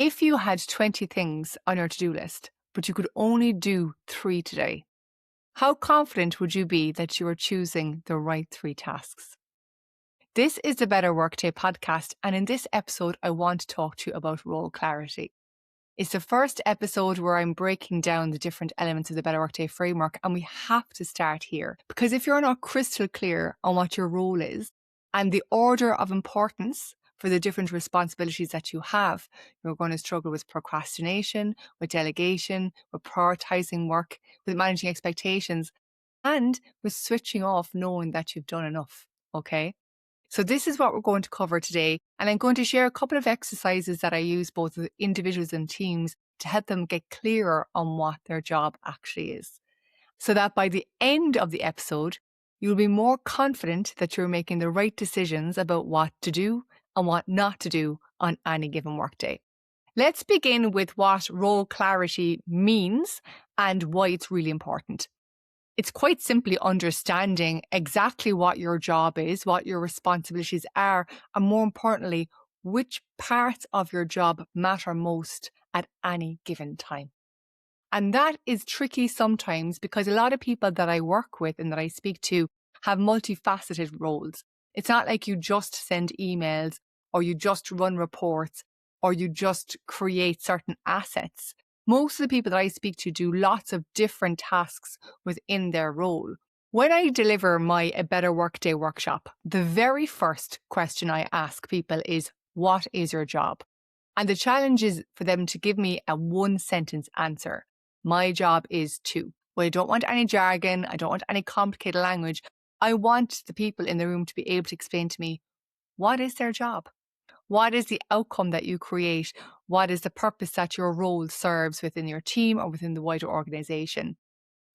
If you had 20 things on your to-do list, but you could only do 3 today, how confident would you be that you are choosing the right 3 tasks? This is the Better Workday Podcast, and in this episode, I want to talk to you about role clarity. It's the first episode where I'm breaking down the different elements of the Better Workday framework, and we have to start here. Because if you're not crystal clear on what your role is and the order of importance for the different responsibilities that you have, you're going to struggle with procrastination, with delegation, with prioritising work, with managing expectations, and with switching off knowing that you've done enough, okay? So this is what we're going to cover today, and I'm going to share a couple of exercises that I use both with individuals and teams to help them get clearer on what their job actually is, so that by the end of the episode, you'll be more confident that you're making the right decisions about what to do and what not to do on any given workday. Let's begin with what role clarity means and why it's really important. It's quite simply understanding exactly what your job is, what your responsibilities are, and more importantly, which parts of your job matter most at any given time. And that is tricky sometimes because a lot of people that I work with and that I speak to have multifaceted roles. It's not like you just send emails or you just run reports or you just create certain assets. Most of the people that I speak to do lots of different tasks within their role. When I deliver my A Better Workday workshop, the very first question I ask people is, what is your job? And the challenge is for them to give me a 1-sentence answer. My job is to. Well, I don't want any jargon. I don't want any complicated language. I want the people in the room to be able to explain to me, what is their job? What is the outcome that you create? What is the purpose that your role serves within your team or within the wider organization?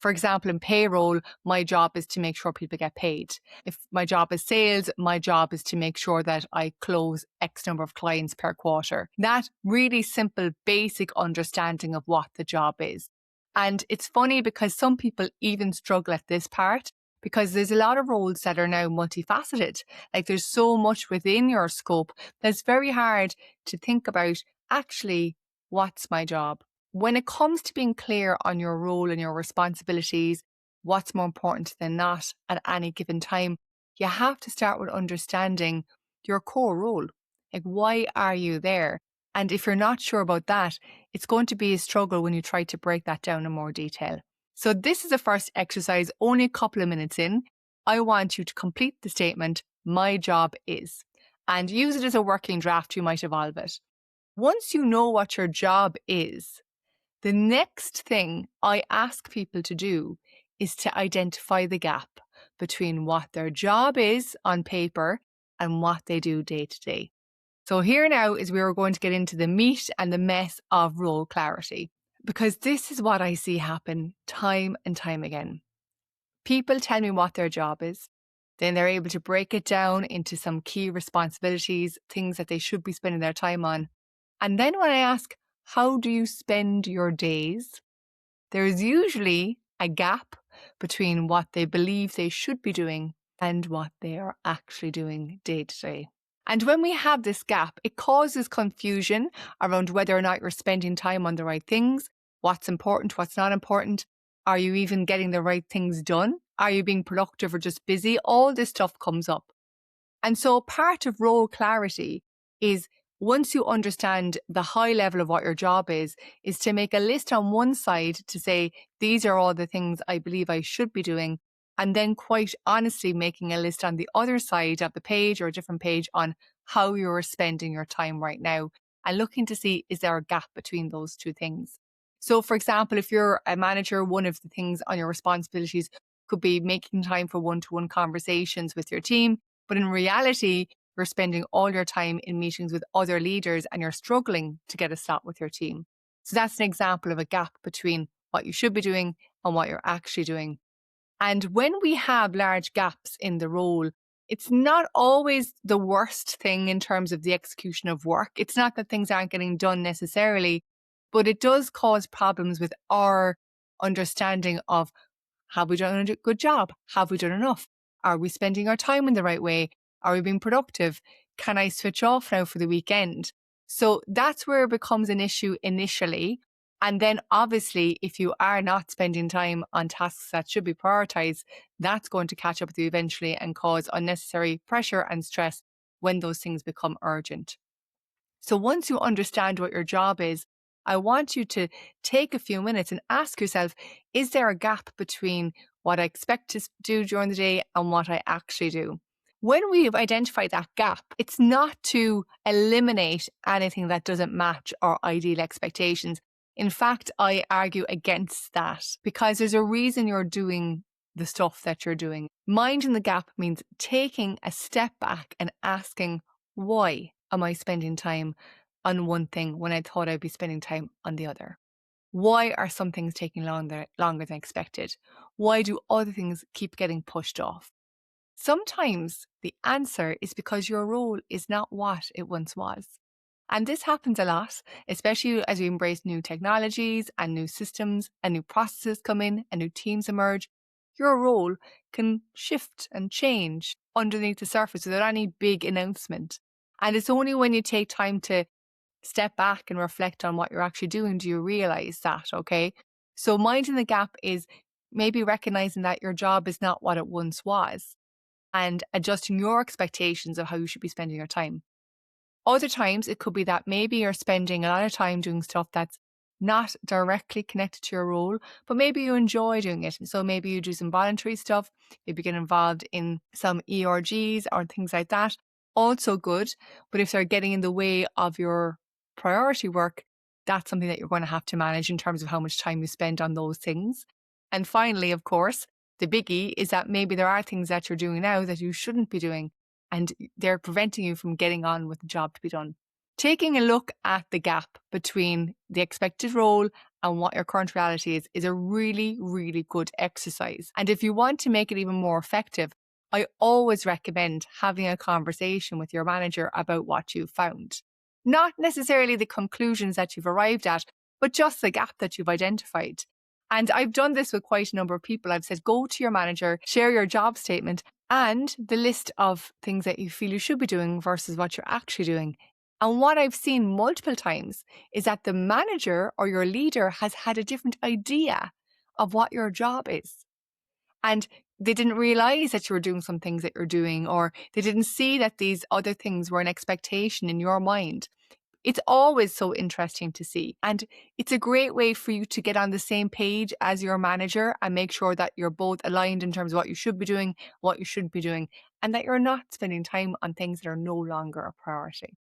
For example, in payroll, my job is to make sure people get paid. If my job is sales, my job is to make sure that I close X number of clients per quarter. That really simple, basic understanding of what the job is. And it's funny because some people even struggle at this part because there's a lot of roles that are now multifaceted. Like there's so much within your scope that's very hard to think about actually what's my job. When it comes to being clear on your role and your responsibilities, what's more important than not at any given time, you have to start with understanding your core role. Like, why are you there? And if you're not sure about that, it's going to be a struggle when you try to break that down in more detail. So this is the first exercise, only a couple of minutes in. I want you to complete the statement, my job is, and use it as a working draft. You might evolve it. Once you know what your job is, the next thing I ask people to do is to identify the gap between what their job is on paper and what they do day to day. So here now is where we're going to get into the meat and the mess of role clarity, because this is what I see happen time and time again. People tell me what their job is, then they're able to break it down into some key responsibilities, things that they should be spending their time on. And then when I ask, how do you spend your days? There is usually a gap between what they believe they should be doing and what they are actually doing day to day. And when we have this gap, it causes confusion around whether or not you're spending time on the right things, what's important, what's not important. Are you even getting the right things done? Are you being productive or just busy? All this stuff comes up. And so part of role clarity is, once you understand the high level of what your job is to make a list on one side to say, these are all the things I believe I should be doing. And then quite honestly making a list on the other side of the page or a different page on how you're spending your time right now and looking to see, is there a gap between those two things? So for example, if you're a manager, one of the things on your responsibilities could be making time for one-to-one conversations with your team. But in reality, you're spending all your time in meetings with other leaders and you're struggling to get a slot with your team. So that's an example of a gap between what you should be doing and what you're actually doing. And when we have large gaps in the role, it's not always the worst thing in terms of the execution of work. It's not that things aren't getting done necessarily, but it does cause problems with our understanding of, have we done a good job? Have we done enough? Are we spending our time in the right way? Are we being productive? Can I switch off now for the weekend? So that's where it becomes an issue initially. And then obviously, if you are not spending time on tasks that should be prioritized, that's going to catch up with you eventually and cause unnecessary pressure and stress when those things become urgent. So once you understand what your job is, I want you to take a few minutes and ask yourself, is there a gap between what I expect to do during the day and what I actually do? When we've identified that gap, it's not to eliminate anything that doesn't match our ideal expectations. In fact, I argue against that because there's a reason you're doing the stuff that you're doing. Minding the gap means taking a step back and asking, why am I spending time on one thing when I thought I'd be spending time on the other? Why are some things taking longer than expected? Why do other things keep getting pushed off? Sometimes the answer is because your role is not what it once was. And this happens a lot, especially as we embrace new technologies and new systems and new processes come in and new teams emerge. Your role can shift and change underneath the surface without any big announcement. And it's only when you take time to step back and reflect on what you're actually doing do you realize that, okay? So minding the gap is maybe recognizing that your job is not what it once was and adjusting your expectations of how you should be spending your time. Other times, it could be that maybe you're spending a lot of time doing stuff that's not directly connected to your role, but maybe you enjoy doing it. And so maybe you do some voluntary stuff, maybe get involved in some ERGs or things like that. Also good. But if they're getting in the way of your priority work, that's something that you're going to have to manage in terms of how much time you spend on those things. And finally, of course, the biggie is that maybe there are things that you're doing now that you shouldn't be doing, and they're preventing you from getting on with the job to be done. Taking a look at the gap between the expected role and what your current reality is a really, really good exercise. And if you want to make it even more effective, I always recommend having a conversation with your manager about what you've found. Not necessarily the conclusions that you've arrived at, but just the gap that you've identified. And I've done this with quite a number of people. I've said, go to your manager, share your job statement and the list of things that you feel you should be doing versus what you're actually doing. And what I've seen multiple times is that the manager or your leader has had a different idea of what your job is. And they didn't realize that you were doing some things that you're doing, or they didn't see that these other things were an expectation in your mind. It's always so interesting to see. And it's a great way for you to get on the same page as your manager and make sure that you're both aligned in terms of what you should be doing, what you shouldn't be doing, and that you're not spending time on things that are no longer a priority.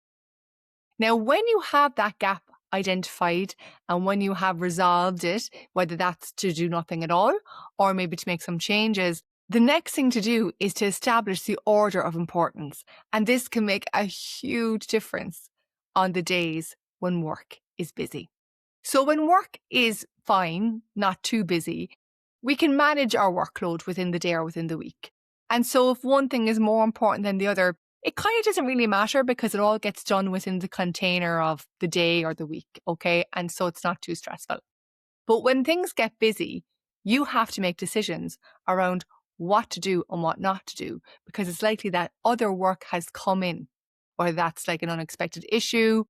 Now, when you have that gap identified and when you have resolved it, whether that's to do nothing at all or maybe to make some changes, the next thing to do is to establish the order of importance. And this can make a huge difference on the days when work is busy. So when work is fine, not too busy, we can manage our workload within the day or within the week. And so if one thing is more important than the other, it kind of doesn't really matter because it all gets done within the container of the day or the week, okay? And so it's not too stressful. But when things get busy, you have to make decisions around what to do and what not to do, because it's likely that other work has come in, whether that's like an unexpected issue,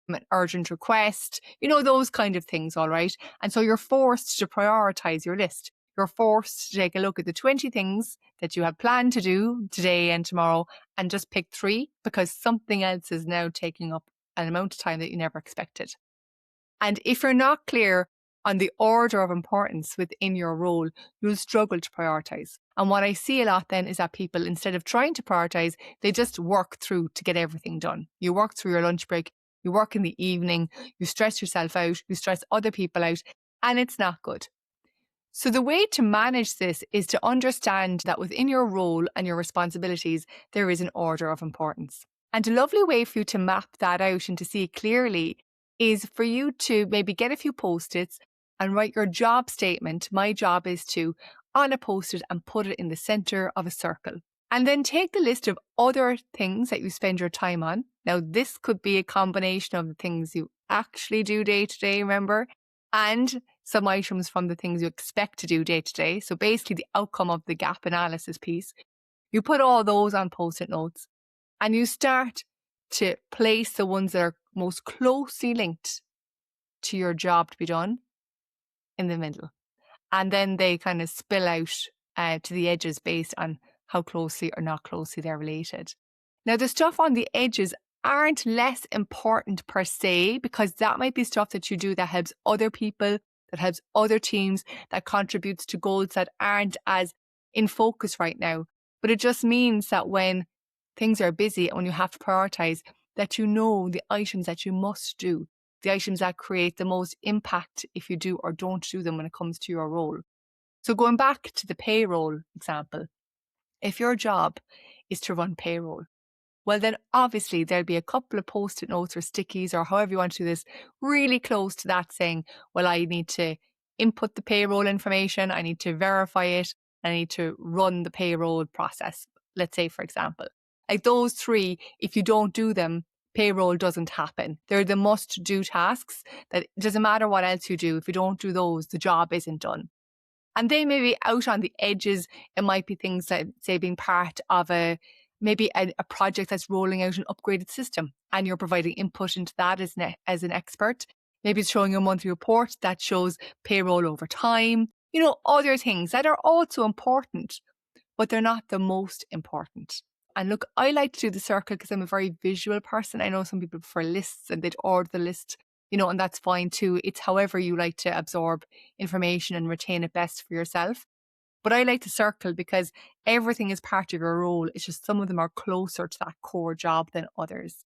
an urgent request, those kind of things, all right? And so you're forced to prioritize your list. You're forced to take a look at the 20 things that you have planned to do today and tomorrow and just pick 3 because something else is now taking up an amount of time that you never expected. And if you're not clear on the order of importance within your role, you'll struggle to prioritize. And what I see a lot then is that people, instead of trying to prioritize, they just work through to get everything done. You work through your lunch break, you work in the evening, you stress yourself out, you stress other people out, and it's not good. So the way to manage this is to understand that within your role and your responsibilities, there is an order of importance. And a lovely way for you to map that out and to see it clearly is for you to maybe get a few Post-its and write your job statement. My job is to, on a Post-it, and put it in the center of a circle. And then take the list of other things that you spend your time on. Now, this could be a combination of the things you actually do day to day, remember, and some items from the things you expect to do day to day. So basically the outcome of the gap analysis piece. You put all those on Post-it notes and you start to place the ones that are most closely linked to your job to be done in the middle. And then they kind of spill out to the edges based on how closely or not closely they're related. Now, the stuff on the edges aren't less important per se, because that might be stuff that you do that helps other people, that helps other teams, that contributes to goals that aren't as in focus right now. But it just means that when things are busy and when you have to prioritize, that you know the items that you must do, the items that create the most impact if you do or don't do them when it comes to your role. So going back to the payroll example, if your job is to run payroll, well, then obviously there'll be a couple of post-it notes or stickies or however you want to do this really close to that saying, well, I need to input the payroll information, I need to verify it, I need to run the payroll process, let's say, for example. Like those three, if you don't do them, payroll doesn't happen. They're the must-do tasks that it doesn't matter what else you do. If you don't do those, the job isn't done. And then maybe out on the edges, it might be things like, say, being part of maybe a project that's rolling out an upgraded system and you're providing input into that as an expert. Maybe it's showing a monthly report that shows payroll over time, other things that are also important, but they're not the most important. And look, I like to do the circle because I'm a very visual person. I know some people prefer lists and they'd order the list, and that's fine too. It's however you like to absorb information and retain it best for yourself. But I like to circle because everything is part of your role. It's just some of them are closer to that core job than others.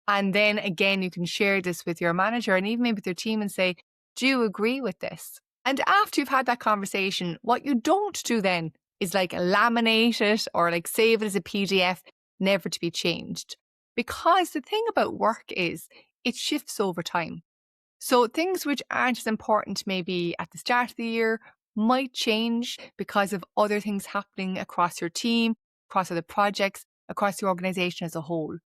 And then again, you can share this with your manager and even maybe with your team and say, do you agree with this? And after you've had that conversation, what you don't do then is like laminate it or like save it as a PDF, never to be changed. Because the thing about work is it shifts over time. So things which aren't as important maybe at the start of the year might change because of other things happening across your team, across other projects, across the organization as a whole.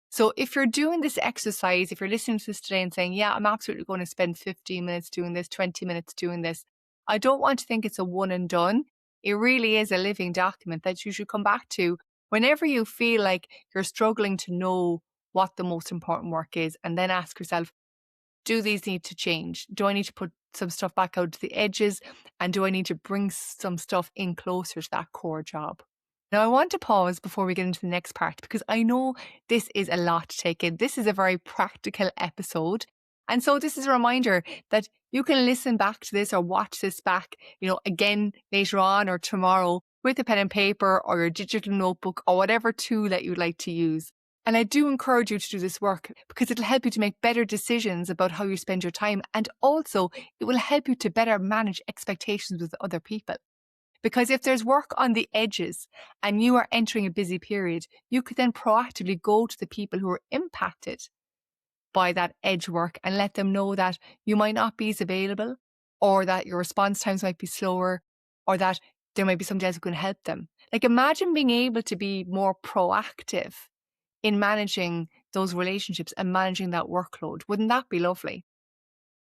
So if you're doing this exercise, if you're listening to this today and saying, yeah, I'm absolutely going to spend 15 minutes doing this, 20 minutes doing this, I don't want to think it's a one and done. It really is a living document that you should come back to whenever you feel like you're struggling to know what the most important work is, and then ask yourself, do these need to change? Do I need to put some stuff back out to the edges? And do I need to bring some stuff in closer to that core job? Now, I want to pause before we get into the next part because I know this is a lot to take in. This is a very practical episode. And so this is a reminder that you can listen back to this or watch this back, again later on or tomorrow with a pen and paper or your digital notebook or whatever tool that you'd like to use. And I do encourage you to do this work because it'll help you to make better decisions about how you spend your time. And also it will help you to better manage expectations with other people. Because if there's work on the edges and you are entering a busy period, you could then proactively go to the people who are impacted by that edge work and let them know that you might not be as available, or that your response times might be slower, or that there might be somebody else who can help them. Like, imagine being able to be more proactive in managing those relationships and managing that workload. Wouldn't that be lovely?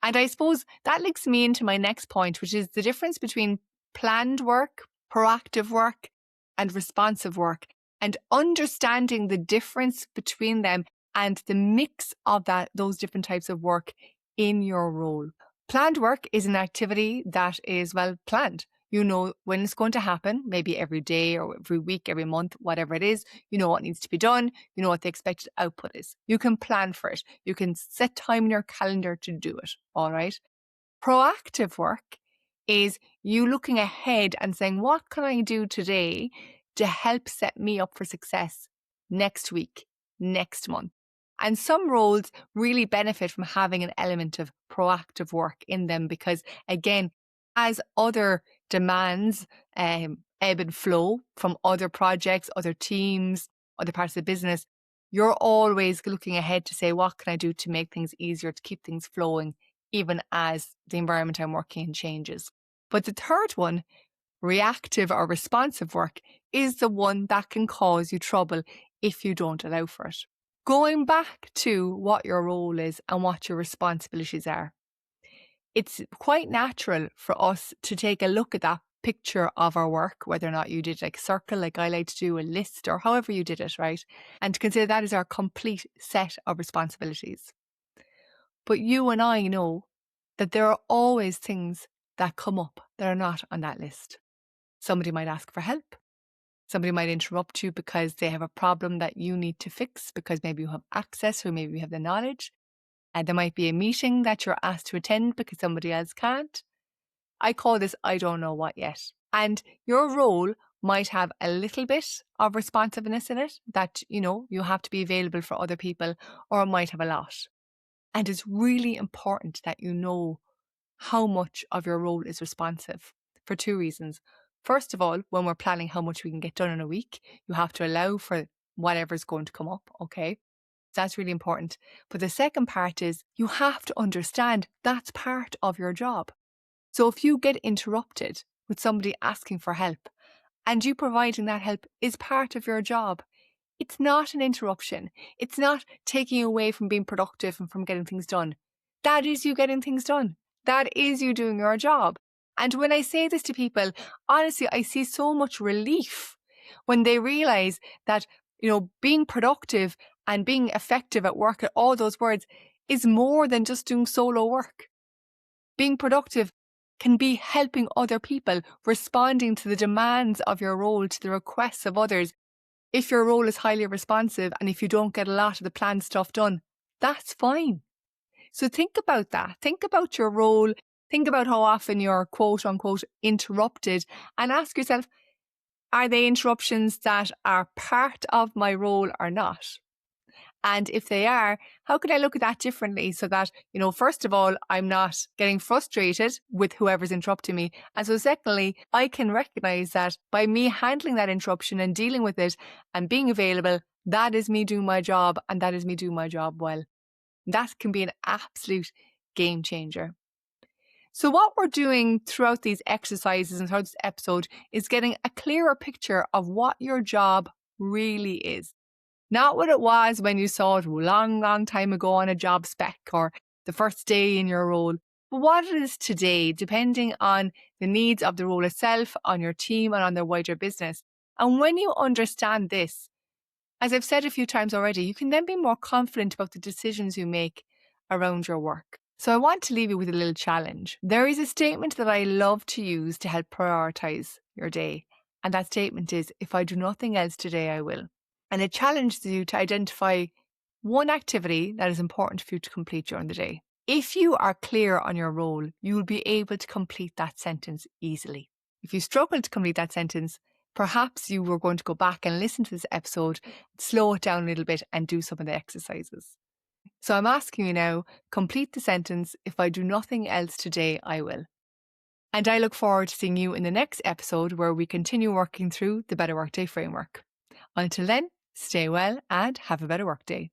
And I suppose that links me into my next point, which is the difference between planned work, proactive work, and responsive work, and understanding the difference between them and the mix of those different types of work in your role. Planned work is an activity that is well planned. You know when it's going to happen, maybe every day or every week, every month, whatever it is. You know what needs to be done. You know what the expected output is. You can plan for it. You can set time in your calendar to do it. All right. Proactive work is you looking ahead and saying, what can I do today to help set me up for success next week, next month? And some roles really benefit from having an element of proactive work in them because, again, as other demands ebb and flow from other projects, other teams, other parts of the business, you're always looking ahead to say, what can I do to make things easier, to keep things flowing, even as the environment I'm working in changes. But the third one, reactive or responsive work, is the one that can cause you trouble if you don't allow for it. Going back to what your role is and what your responsibilities are, it's quite natural for us to take a look at that picture of our work, whether or not you did like a circle, like I like to do, a list, or however you did it, right? And to consider that as our complete set of responsibilities. But you and I know that there are always things that come up that are not on that list. Somebody might ask for help. Somebody might interrupt you because they have a problem that you need to fix because maybe you have access or maybe you have the knowledge. And there might be a meeting that you're asked to attend because somebody else can't. I call this I don't know what yet. And your role might have a little bit of responsiveness in it that, you have to be available for other people, or it might have a lot. And it's really important that you know how much of your role is responsive for two reasons. First of all, when we're planning how much we can get done in a week, you have to allow for whatever's going to come up, okay? That's really important. But the second part is you have to understand that's part of your job. So if you get interrupted with somebody asking for help and you providing that help is part of your job, it's not an interruption. It's not taking you away from being productive and from getting things done. That is you getting things done. That is you doing your job. And when I say this to people, honestly, I see so much relief when they realize that, being productive and being effective at work, at all those words, is more than just doing solo work. Being productive can be helping other people, responding to the demands of your role, to the requests of others. If your role is highly responsive and if you don't get a lot of the planned stuff done, that's fine. So think about that. Think about your role. Think about how often you're quote unquote interrupted and ask yourself, are they interruptions that are part of my role or not? And if they are, how can I look at that differently so that, first of all, I'm not getting frustrated with whoever's interrupting me. And so secondly, I can recognize that by me handling that interruption and dealing with it and being available, that is me doing my job and that is me doing my job well. That can be an absolute game changer. So what we're doing throughout these exercises and throughout this episode is getting a clearer picture of what your job really is. Not what it was when you saw it a long, long time ago on a job spec or the first day in your role, but what it is today, depending on the needs of the role itself, on your team and on their wider business. And when you understand this, as I've said a few times already, you can then be more confident about the decisions you make around your work. So I want to leave you with a little challenge. There is a statement that I love to use to help prioritize your day. And that statement is, if I do nothing else today, I will. And it challenges you to identify one activity that is important for you to complete during the day. If you are clear on your role, you will be able to complete that sentence easily. If you struggle to complete that sentence, perhaps you were going to go back and listen to this episode, slow it down a little bit and do some of the exercises. So I'm asking you now, complete the sentence, if I do nothing else today, I will. And I look forward to seeing you in the next episode where we continue working through the Better Workday framework. Until then, stay well and have a better workday.